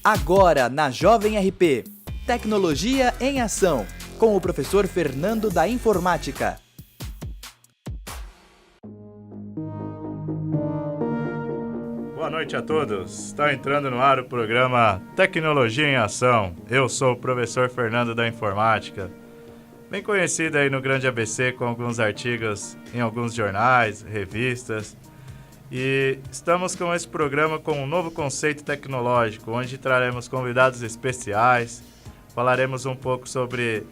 Agora na Jovem RP, Tecnologia em Ação, com o professor Fernando da Informática. Boa noite a todos. Está entrando no ar o programa Tecnologia em Ação. Eu sou o professor Fernando da Informática, bem conhecido aí no Grande ABC com alguns artigos em alguns jornais, revistas. E estamos com esse programa com um novo conceito tecnológico, onde traremos convidados especiais, falaremos um pouco sobre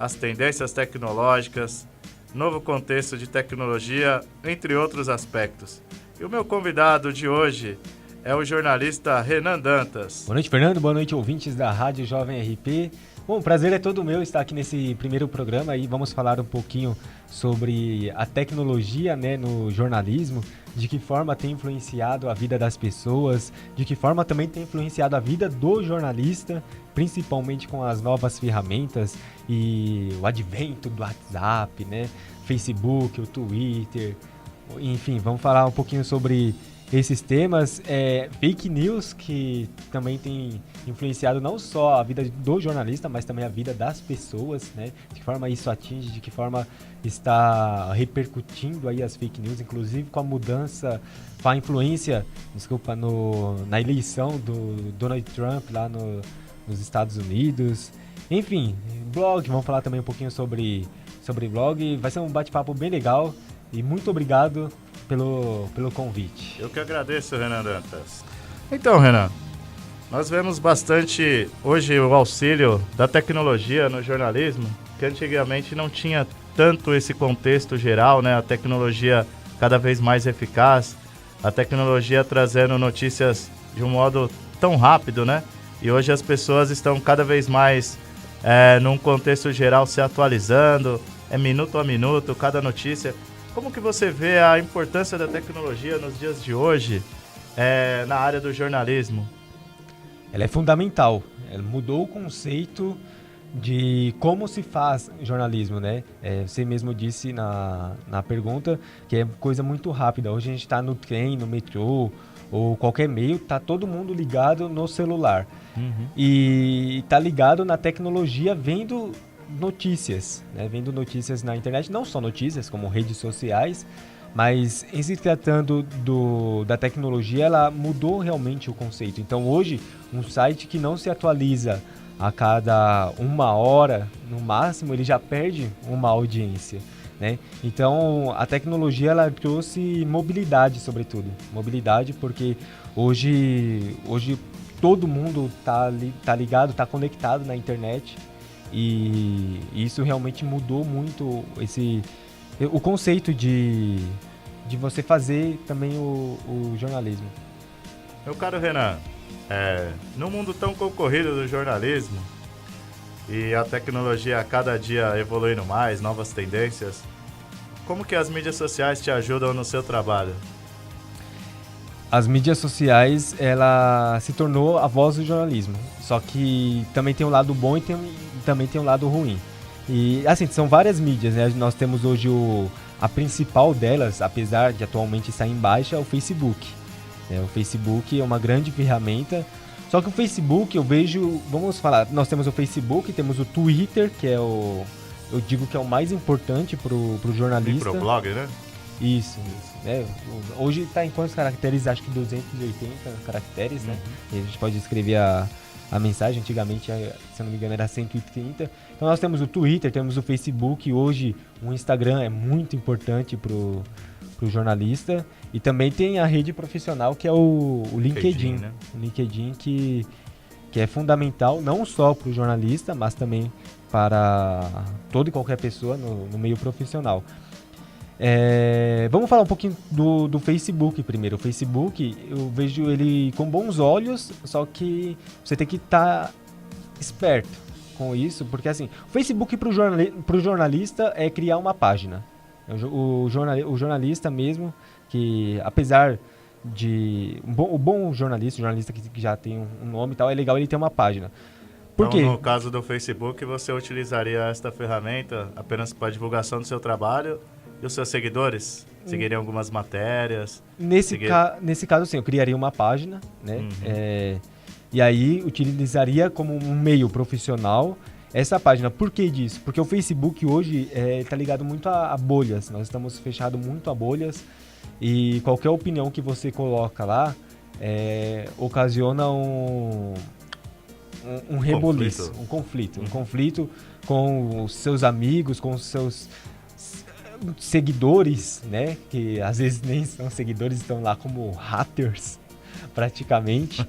as tendências tecnológicas, novo contexto de tecnologia, entre outros aspectos. E o meu convidado de hoje é o jornalista Renan Dantas. Boa noite, Fernando. Boa noite, ouvintes da Rádio Jovem RP. Bom, o prazer é todo meu estar aqui nesse primeiro programa e vamos falar um pouquinho sobre a tecnologia, no jornalismo, de que forma tem influenciado a vida das pessoas, de que forma também tem influenciado a vida do jornalista, principalmente com as novas ferramentas e o advento do WhatsApp, Facebook, o Twitter, enfim, vamos falar um pouquinho sobre esses temas, fake news, que também tem influenciado não só a vida do jornalista, mas também a vida das pessoas, de que forma isso atinge, de que forma está repercutindo aí as fake news, inclusive com a mudança, com a influência, na eleição do Donald Trump lá nos Estados Unidos. Enfim, blog, vamos falar também um pouquinho sobre blog, vai ser um bate-papo bem legal e muito obrigado pelo convite. Eu que agradeço, Renan Dantas. Então, Renan, nós vemos bastante hoje o auxílio da tecnologia no jornalismo, que antigamente não tinha tanto esse contexto geral, a tecnologia cada vez mais eficaz, a tecnologia trazendo notícias de um modo tão rápido, E hoje as pessoas estão cada vez mais num contexto geral se atualizando, minuto a minuto, cada notícia. Como que você vê a importância da tecnologia nos dias de hoje na área do jornalismo? Ela é fundamental. Ela mudou o conceito de como se faz jornalismo, Você mesmo disse na pergunta que é coisa muito rápida. Hoje a gente está no trem, no metrô ou qualquer meio, está todo mundo ligado no celular. E está ligado na tecnologia vendo notícias, vendo notícias na internet, não só notícias, como redes sociais, mas em se tratando da tecnologia, ela mudou realmente o conceito. Então hoje, um site que não se atualiza a cada 1 hora, no máximo, ele já perde uma audiência, Então a tecnologia, ela trouxe mobilidade, sobretudo. Mobilidade porque hoje todo mundo tá ligado, tá conectado na internet. E isso realmente mudou muito o conceito de você fazer também o jornalismo. Meu caro Renan, no mundo tão concorrido do jornalismo e a tecnologia a cada dia evoluindo mais, novas tendências, como que as mídias sociais te ajudam no seu trabalho? As mídias sociais, ela se tornou a voz do jornalismo, só que também tem um lado bom e também tem um lado ruim. E assim, são várias mídias, Nós temos hoje a principal delas, apesar de atualmente estar em baixa, é o Facebook. O Facebook é uma grande ferramenta, só que o Facebook eu vejo, vamos falar, nós temos o Facebook, temos o Twitter, que é eu digo que é o mais importante pro jornalista. E pro blog, Isso. Hoje está em quantos caracteres? Acho que 280 caracteres, E a gente pode escrever a mensagem. Antigamente, se eu não me engano, era 130. Então nós temos o Twitter, temos o Facebook. Hoje o Instagram é muito importante pro jornalista. E também tem a rede profissional, que é o LinkedIn. O LinkedIn que é fundamental não só para o jornalista, mas também para toda e qualquer pessoa no meio profissional. Vamos falar um pouquinho do Facebook primeiro. O Facebook, eu vejo ele com bons olhos, só que você tem que estar esperto com isso, porque assim, o Facebook para o jornalista é criar uma página. O jornalista mesmo, que apesar de... O bom jornalista, o jornalista que já tem um nome e tal, é legal ele ter uma página. Por quê? Então, no caso do Facebook, você utilizaria esta ferramenta apenas para a divulgação do seu trabalho? E os seus seguidores? Seguiriam algumas matérias? Nesse caso, sim, eu criaria uma página, E aí utilizaria como um meio profissional essa página. Por que disso? Porque o Facebook hoje está ligado muito a bolhas. Nós estamos fechados muito a bolhas e qualquer opinião que você coloca lá ocasiona um reboliço, um conflito com os seus amigos, com os seus seguidores, né? Que às vezes nem são seguidores, estão lá como haters, praticamente.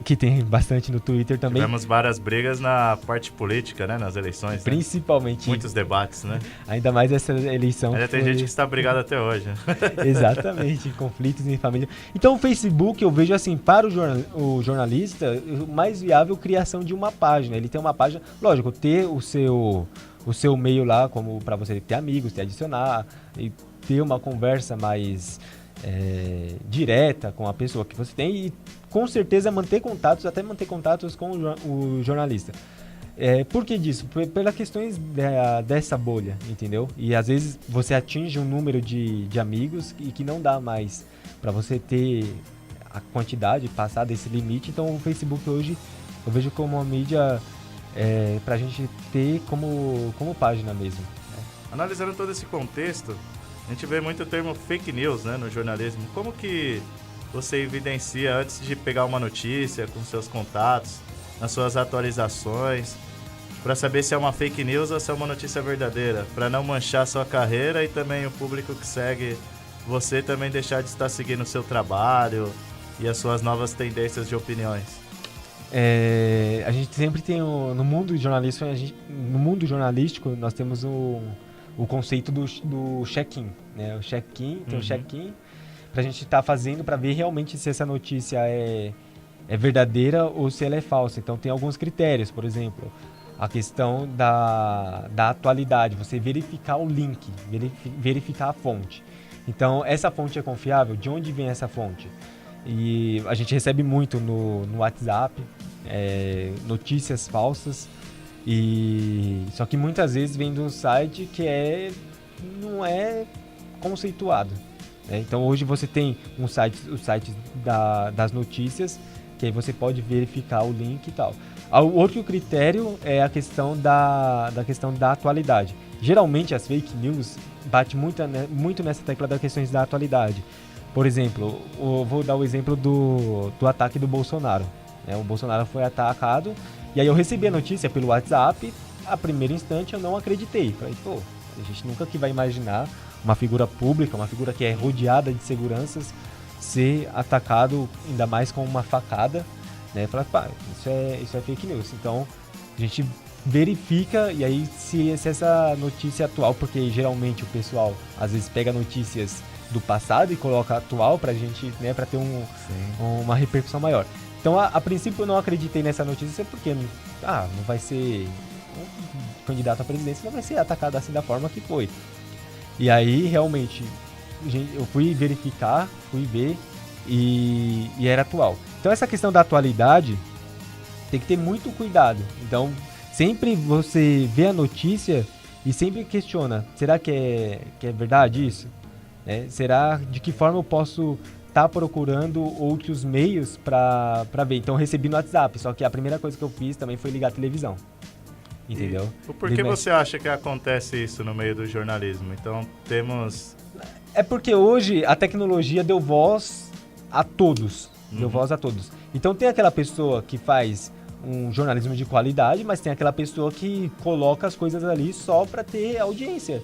Que tem bastante no Twitter também. Tivemos várias brigas na parte política, né? Nas eleições. Principalmente. Né? Muitos debates, né? Ainda mais essa eleição. Ainda tem gente que está brigada até hoje. Exatamente, conflitos em família. Então o Facebook eu vejo assim, para o jornalista, o mais viável criação de uma página. Ele tem uma página, lógico, ter o seu meio lá, como para você ter amigos, te adicionar e ter uma conversa mais direta com a pessoa que você tem e com certeza manter contatos com o jornalista. Por que disso? Pelas questões dessa bolha, entendeu? E às vezes você atinge um número de amigos e que não dá mais para você ter a quantidade, passar desse limite. Então o Facebook hoje eu vejo como uma mídia para a gente ter como página mesmo. Né? Analisando todo esse contexto, a gente vê muito o termo fake news, né, no jornalismo. Como que você evidencia antes de pegar uma notícia com seus contatos, nas suas atualizações, para saber se é uma fake news ou se é uma notícia verdadeira, para não manchar sua carreira e também o público que segue você também deixar de estar seguindo o seu trabalho e as suas novas tendências de opiniões? A gente sempre tem no mundo jornalístico nós temos o conceito do check-in, né? O check-in, tem o check-in pra gente estar fazendo para ver realmente se essa notícia é verdadeira ou se ela é falsa. Então tem alguns critérios, por exemplo, a questão da atualidade, você verificar o link, verificar a fonte. Então essa fonte é confiável? De onde vem essa fonte? E a gente recebe muito no WhatsApp notícias falsas. Só que muitas vezes vem de um site que não é conceituado. Né? Então hoje você tem o site das notícias, que aí você pode verificar o link e tal. O outro critério é a questão da atualidade. Geralmente as fake news bate muito nessa tecla das questões da atualidade. Por exemplo, eu vou dar o exemplo do ataque do Bolsonaro. Né? O Bolsonaro foi atacado. E aí eu recebi a notícia pelo WhatsApp, a primeiro instante eu não acreditei. Falei, a gente nunca que vai imaginar uma figura pública, uma figura que é rodeada de seguranças, ser atacado ainda mais com uma facada, né? Falei, isso é fake news. Então a gente verifica e aí se essa notícia é atual, porque geralmente o pessoal às vezes pega notícias do passado e coloca atual pra gente, né, pra ter uma repercussão maior. Então, a princípio, eu não acreditei nessa notícia porque não vai ser um candidato à presidência, não vai ser atacado assim da forma que foi. E aí, realmente, eu fui verificar, fui ver e era atual. Então, essa questão da atualidade tem que ter muito cuidado. Então, sempre você vê a notícia e sempre questiona, será que é verdade isso? Será de que forma eu posso tá procurando outros meios para ver. Então eu recebi no WhatsApp, só que a primeira coisa que eu fiz também foi ligar a televisão. Entendeu? E por que você acha que acontece isso no meio do jornalismo? Então temos... É porque hoje a tecnologia deu voz a todos. Deu voz a todos. Então tem aquela pessoa que faz um jornalismo de qualidade, mas tem aquela pessoa que coloca as coisas ali só para ter audiência.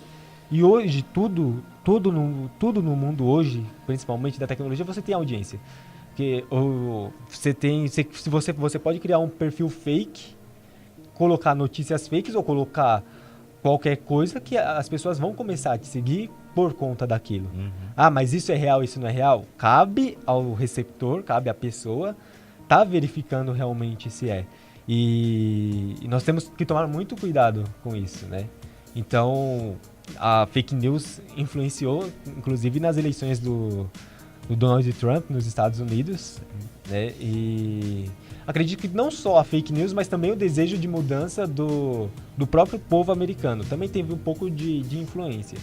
E hoje, tudo no mundo hoje, principalmente da tecnologia, você tem audiência. Porque você pode criar um perfil fake, colocar notícias fakes ou colocar qualquer coisa que as pessoas vão começar a te seguir por conta daquilo. Mas isso é real, isso não é real? Cabe ao receptor, cabe à pessoa tá verificando realmente se é. E nós temos que tomar muito cuidado com isso, né? Então, a fake news influenciou, inclusive, nas eleições do Donald Trump nos Estados Unidos, né? E acredito que não só a fake news, mas também o desejo de mudança do próprio povo americano. Também teve um pouco de influência.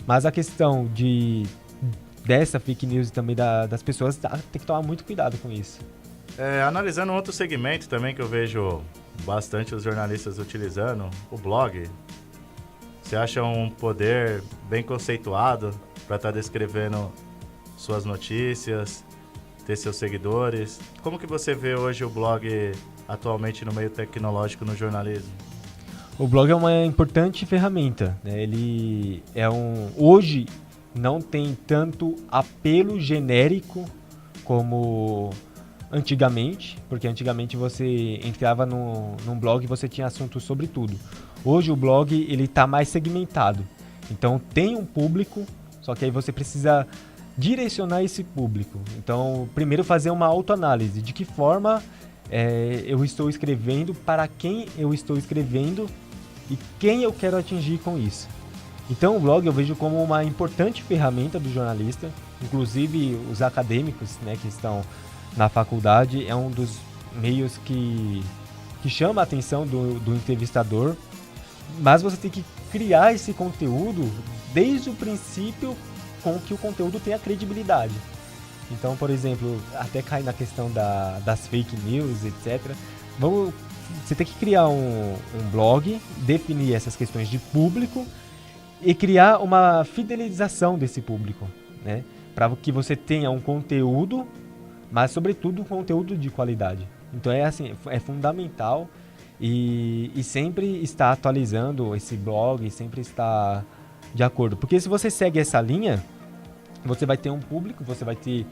Mas a questão dessa fake news e também das pessoas, tem que tomar muito cuidado com isso. Analisando um outro segmento também que eu vejo bastante os jornalistas utilizando, o blog. Você acha um poder bem conceituado para estar descrevendo suas notícias, ter seus seguidores? Como que você vê hoje o blog atualmente no meio tecnológico no jornalismo? O blog é uma importante ferramenta, né? Hoje não tem tanto apelo genérico como antigamente, porque antigamente você entrava num blog e você tinha assuntos sobre tudo. Hoje o blog ele está mais segmentado, então tem um público, só que aí você precisa direcionar esse público. Então, primeiro fazer uma autoanálise, de que forma eu estou escrevendo, para quem eu estou escrevendo e quem eu quero atingir com isso. Então o blog eu vejo como uma importante ferramenta do jornalista, inclusive os acadêmicos, né, que estão na faculdade, é um dos meios que chama a atenção do entrevistador, mas você tem que criar esse conteúdo desde o princípio com que o conteúdo tenha credibilidade. Então, por exemplo, até cai na questão das fake news, etc. Você tem que criar um blog, definir essas questões de público e criar uma fidelização desse público, né? Para que você tenha um conteúdo, mas sobretudo um conteúdo de qualidade. Então é fundamental e sempre estar atualizando esse blog, sempre estar de acordo. Porque se você segue essa linha, você vai ter um público, você vai ter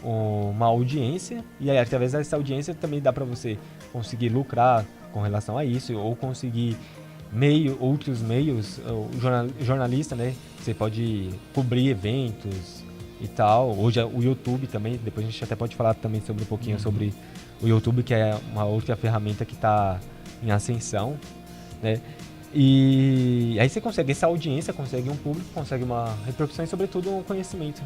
uma audiência, e aí através dessa audiência também dá para você conseguir lucrar com relação a isso, ou conseguir outros meios, o jornalista, né? Você pode cobrir eventos e tal. Hoje o YouTube também, depois a gente até pode falar também sobre um pouquinho sobre o YouTube, que é uma outra ferramenta que está em ascensão, né? E aí você consegue essa audiência, consegue um público, consegue uma repercussão e sobretudo um conhecimento.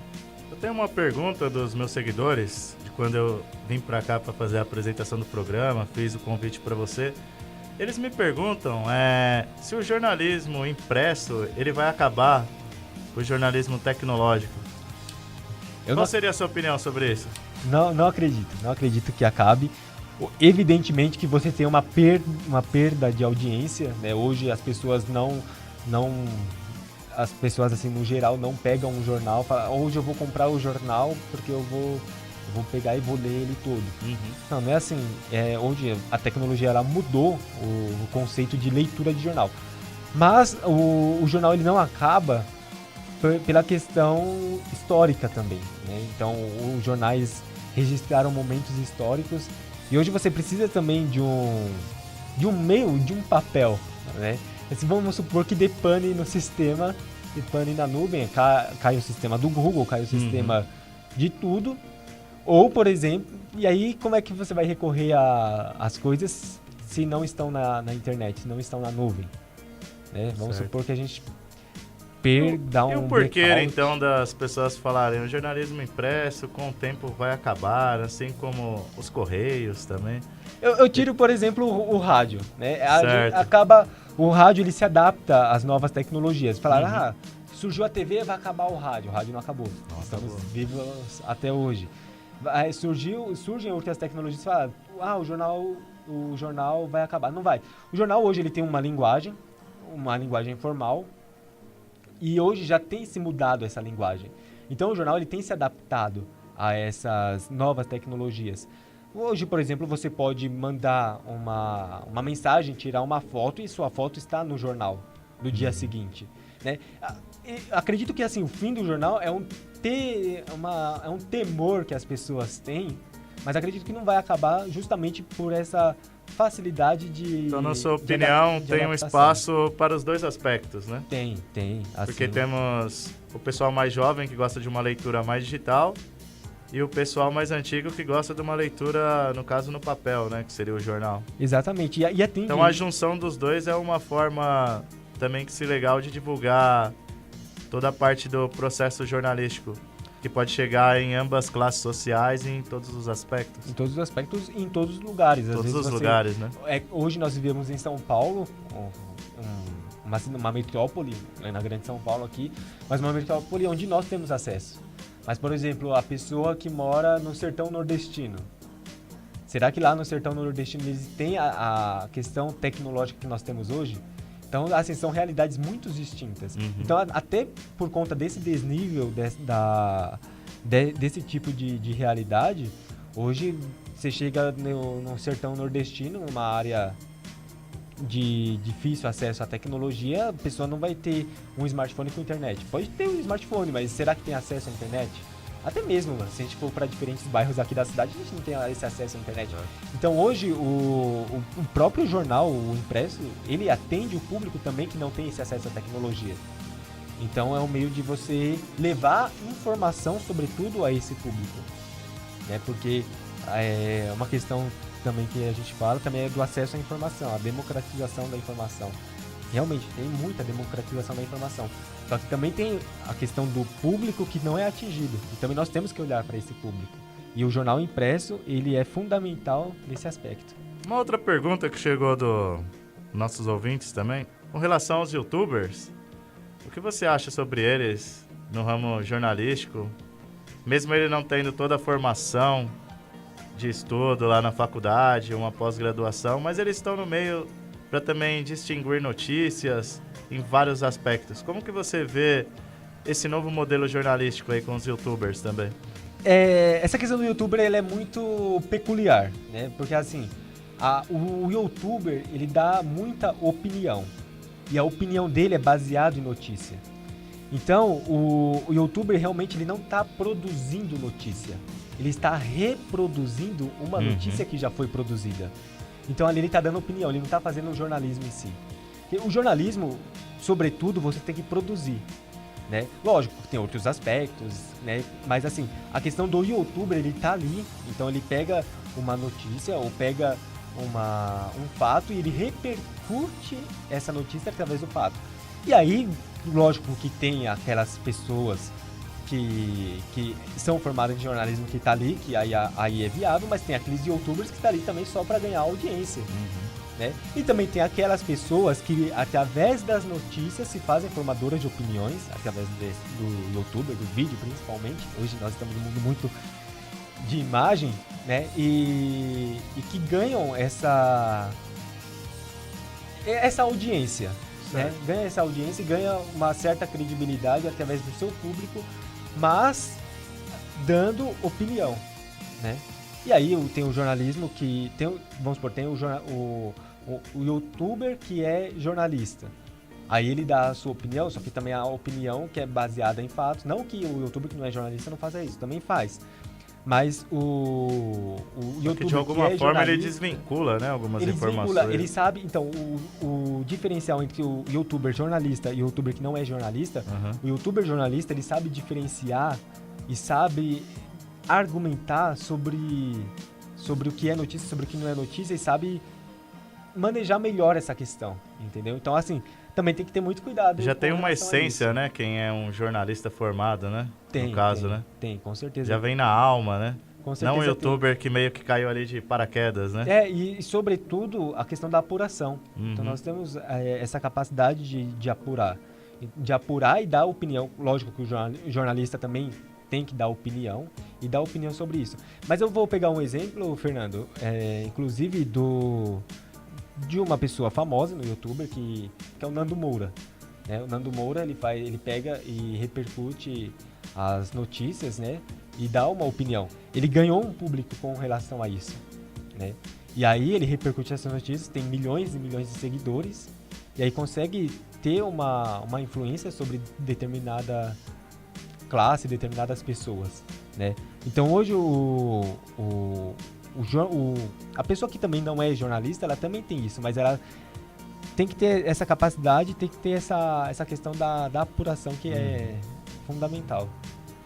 Eu tenho uma pergunta dos meus seguidores, de quando eu vim para cá para fazer a apresentação do programa, fiz o convite para você. Eles me perguntam se o jornalismo impresso ele vai acabar com o jornalismo tecnológico. Qual seria a sua opinião sobre isso? Não acredito que acabe. Evidentemente que você tem uma perda de audiência, né? Hoje as pessoas as pessoas assim no geral não pegam um jornal, falam, hoje eu vou comprar o jornal porque eu vou pegar e vou ler ele todo. Não é assim. Hoje a tecnologia ela mudou o conceito de leitura de jornal, mas o jornal ele não acaba pela questão histórica também, né? Então os jornais registraram momentos históricos e hoje você precisa também de um meio, de um papel, né? Assim, vamos supor que dê pane no sistema, dê pane na nuvem, cai o sistema do Google, cai o sistema de tudo. Ou, por exemplo, e aí como é que você vai recorrer às coisas se não estão na internet, se não estão na nuvem? Né? Vamos supor que a gente perda E o porquê, então, das pessoas falarem o jornalismo impresso com o tempo vai acabar, assim como os correios também? Eu tiro, por exemplo, o rádio, né? O rádio ele se adapta às novas tecnologias. Falaram, surgiu a TV, vai acabar o rádio. O rádio não acabou. Estamos vivos até hoje. Aí surgem outras tecnologias e falam, o jornal vai acabar. Não vai. O jornal hoje ele tem uma linguagem formal, e hoje já tem se mudado essa linguagem. Então o jornal ele tem se adaptado a essas novas tecnologias. Hoje, por exemplo, você pode mandar uma mensagem, tirar uma foto e sua foto está no jornal do dia seguinte, né? Acredito que assim, o fim do jornal é um temor que as pessoas têm, mas acredito que não vai acabar justamente por essa facilidade de... Então, na sua opinião, tem um espaço para os dois aspectos, né? Tem. Assim, porque temos o pessoal mais jovem que gosta de uma leitura mais digital e o pessoal mais antigo que gosta de uma leitura, no caso, no papel, né? Que seria o jornal. Exatamente. Então, a junção dos dois é uma forma também que se legal de divulgar toda a parte do processo jornalístico, que pode chegar em ambas classes sociais e em todos os aspectos. Em todos os aspectos e em todos os lugares. Todos os lugares, né? Hoje nós vivemos em São Paulo, uma metrópole, na grande São Paulo aqui, mas uma metrópole onde nós temos acesso. Mas, por exemplo, a pessoa que mora no sertão nordestino, Será que lá no sertão nordestino eles têm a questão tecnológica que nós temos hoje? Então, assim, são realidades muito distintas. Então, até por conta desse desnível, desse tipo de realidade, hoje você chega no sertão nordestino, numa área de difícil acesso à tecnologia, a pessoa não vai ter um smartphone com internet. Pode ter um smartphone, mas será que tem acesso à internet? Até mesmo, se a gente for para diferentes bairros aqui da cidade, a gente não tem esse acesso à internet. Então hoje o próprio jornal, o impresso, ele atende o público também que não tem esse acesso à tecnologia. Então é um meio de você levar informação, sobretudo, a esse público. Né? Porque é uma questão também que a gente fala também é do acesso à informação, a democratização da informação. Realmente, tem muita democratização da informação. Só que também tem a questão do público que não é atingido. E também nós temos que olhar para esse público. E o jornal impresso, ele é fundamental nesse aspecto. Uma outra pergunta que chegou dos nossos ouvintes também, com relação aos youtubers, o que você acha sobre eles no ramo jornalístico? Mesmo ele não tendo toda a formação de estudo lá na faculdade, uma pós-graduação, mas eles estão no meio para também distinguir notícias em vários aspectos. Como que você vê esse novo modelo jornalístico aí com os youtubers também? Essa questão do youtuber ela é muito peculiar, né? Porque assim, o youtuber ele dá muita opinião e a opinião dele é baseada em notícia. Então, o youtuber realmente ele não está produzindo notícia, ele está reproduzindo uma notícia que já foi produzida. Então ali ele está dando opinião, ele não está fazendo um jornalismo em si. Porque o jornalismo, sobretudo, você tem que produzir, né? Lógico, tem outros aspectos, né? Mas assim, a questão do youtuber, ele tá ali, então ele pega uma notícia ou pega um fato e ele repercute essa notícia através do fato. E aí, lógico que tem aquelas pessoas que são formadas em jornalismo que tá ali, que aí é viável, mas tem aqueles youtubers que tá ali também só para ganhar audiência. Né? E também tem aquelas pessoas que, através das notícias, se fazem formadoras de opiniões, através do youtuber, do vídeo principalmente. Hoje nós estamos num mundo muito de imagem, né? E que ganham essa audiência. Né? Ganha essa audiência e ganha uma certa credibilidade através do seu público, mas dando opinião, né? E aí tem o jornalismo que tem, vamos supor, tem o youtuber que é jornalista. Aí ele dá a sua opinião, só que também a opinião que é baseada em fatos. Não que o youtuber que não é jornalista não faça isso, também faz. Mas o youtuber que de alguma forma ele desvincula, né, algumas informações. Ele sabe, então, o diferencial entre o youtuber jornalista e o youtuber que não é jornalista, o youtuber jornalista, ele sabe diferenciar e sabe argumentar sobre o que é notícia, sobre o que não é notícia e sabe manejar melhor essa questão, entendeu? Então, assim, também tem que ter muito cuidado. Já tem uma essência, né? Quem é um jornalista formado, né? No caso, né? Tem, com certeza. Já vem na alma, né? Com certeza. Não um youtuber que meio que caiu ali de paraquedas, né? E sobretudo, a questão da apuração. Então, nós temos essa capacidade de apurar. De apurar e dar opinião. Lógico que o jornalista também tem que dar opinião e dar opinião sobre isso. Mas eu vou pegar um exemplo, Fernando, inclusive de uma pessoa famosa no YouTube, que é o Nando Moura. Né? O Nando Moura, ele pega e repercute as notícias, né? E dá uma opinião. Ele ganhou um público com relação a isso, né? E aí ele repercute essas notícias, tem milhões e milhões de seguidores, e aí consegue ter uma influência sobre determinada classe, determinadas pessoas, né? Então hoje a pessoa que também não é jornalista, ela também tem isso, mas ela tem que ter essa capacidade, tem que ter essa questão da apuração que é fundamental.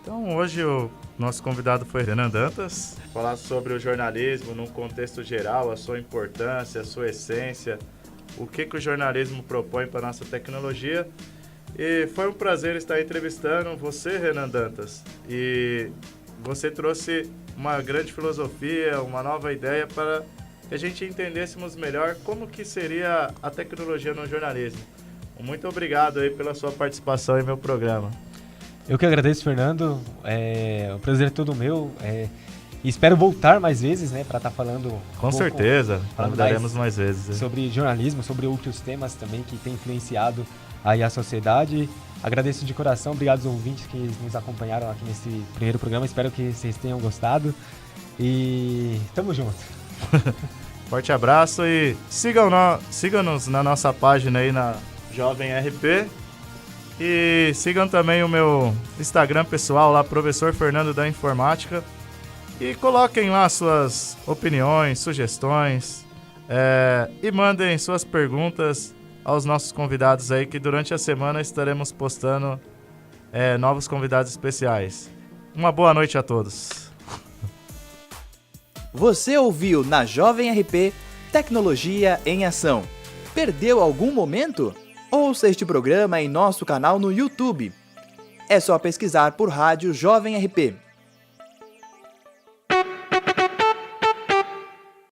Então hoje o nosso convidado foi Renan Dantas, falar sobre o jornalismo num contexto geral, a sua importância, a sua essência, o que o jornalismo propõe para a nossa tecnologia. E foi um prazer estar entrevistando você, Renan Dantas, e você trouxe uma grande filosofia, uma nova ideia para que a gente entendêssemos melhor como que seria a tecnologia no jornalismo. Muito obrigado aí pela sua participação em meu programa. Eu que agradeço, Fernando. O prazer é todo meu. E espero voltar mais vezes, né, para estar falando Com certeza, convidaremos mais mais vezes. sobre jornalismo, sobre outros temas também que tem influenciado aí a sociedade. Agradeço de coração, obrigado aos ouvintes que nos acompanharam aqui nesse primeiro programa, espero que vocês tenham gostado e tamo junto. Forte abraço e sigam-nos na nossa página aí na Jovem RP e sigam também o meu Instagram pessoal lá, Professor Fernando da Informática, e coloquem lá suas opiniões, sugestões e mandem suas perguntas aos nossos convidados aí, que durante a semana estaremos postando novos convidados especiais. Uma boa noite a todos. Você ouviu na Jovem RP Tecnologia em Ação. Perdeu algum momento? Ouça este programa em nosso canal no YouTube. É só pesquisar por Rádio Jovem RP.